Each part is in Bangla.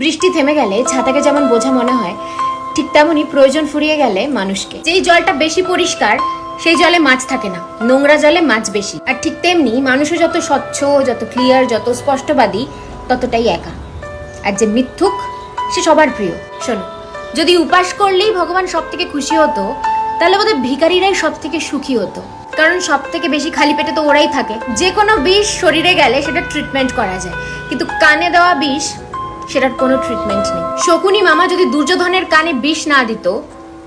বৃষ্টি থেমে গেলে ছাতাকে যেমন বোঝা মনে হয়, ঠিক তেমনই প্রয়োজন ফুরিয়ে গেলে মানুষকে। যেই জলটা বেশি পরিষ্কার সেই জলে মাছ থাকে না, নোংরা জলে মাছ বেশি। আর ঠিক তেমনি মানুষও যত স্বচ্ছ, যত ক্লিয়ার, যত স্পষ্টবাদী, ততটাই একা। আর যে মিথ্যুক সে সবার প্রিয়। শোনো, যদি উপাস করলেই ভগবান সব থেকে খুশি হতো, তাহলে বোধহয় ভিখারিরাই সব থেকে সুখী হতো। কারণ সব থেকে বেশি খালি পেটে তো ওরাই থাকে। যে কোনো বিষ শরীরে গেলে সেটা ট্রিটমেন্ট করা যায়, কিন্তু কানে দেওয়া বিষ, সেটার কোনো ট্রিটমেন্ট নেই। শকুনি মামা যদি দুর্যোধনের কানে বিষ না দিত,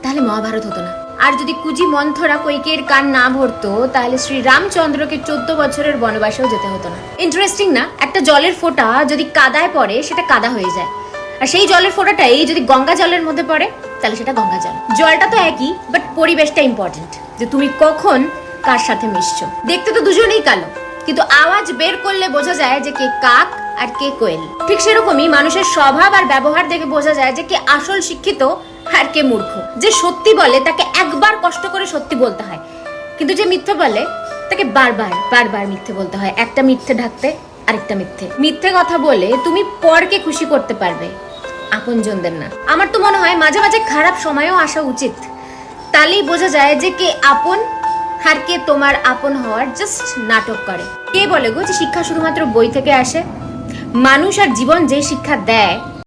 তাহলে মহাভারত হতো না। আর যদি কুজি মন্থরা কৈকেয়ীর কান না ভরতো, তাহলে শ্রী রামচন্দ্রকে 14 বছরের বনবাসেও যেতে হতো না। ইন্টারেস্টিং না? একটা জলের ফোঁটা যদি কাদায় পড়ে, সেটা কাদা হয়ে যায়। আর সেই জলের ফোঁটাটাই যদি গঙ্গা জলের মধ্যে পড়ে, তাহলে সেটা গঙ্গা জল। জলটা তো একই, বাট পরিবেশটা ইম্পর্টেন্ট, যে তুমি কখন কার সাথে মিশছো। দেখতে তো দুজনেই কালো, কিন্তু আওয়াজ বের করলে বোঝা যায় যে কে কাক আর কে কোয়েল। ঠিক সেরকমই মানুষের স্বভাব আর ব্যবহার দেখে বোঝা যায় যে কে আসল শিক্ষিত আর কে মূর্খ। যে সত্যি বলে তাকে একবার কষ্ট করে সত্যি বলতে হয়, কিন্তু যে মিথ্যে বলে তাকে বারবার বারবার মিথ্যে বলতে হয়, একটা মিথ্যে ঢাকতে আরেকটা মিথ্যে। মিথ্যে কথা বলে তুমি পরকে খুশি করতে পারবে, আপনজনদের না। আমার তো মনে হয় মাঝে মাঝে খারাপ সময়ও আসা উচিত, তাহলেই বোঝা যায় যে কে আপন আর কে তোমার আপন হওয়ার জাস্ট নাটক করে। কে বলে গো যে শিক্ষা শুধুমাত্র বই থেকে আসে? মানুষ আর জীবন যে শিক্ষা দেয়,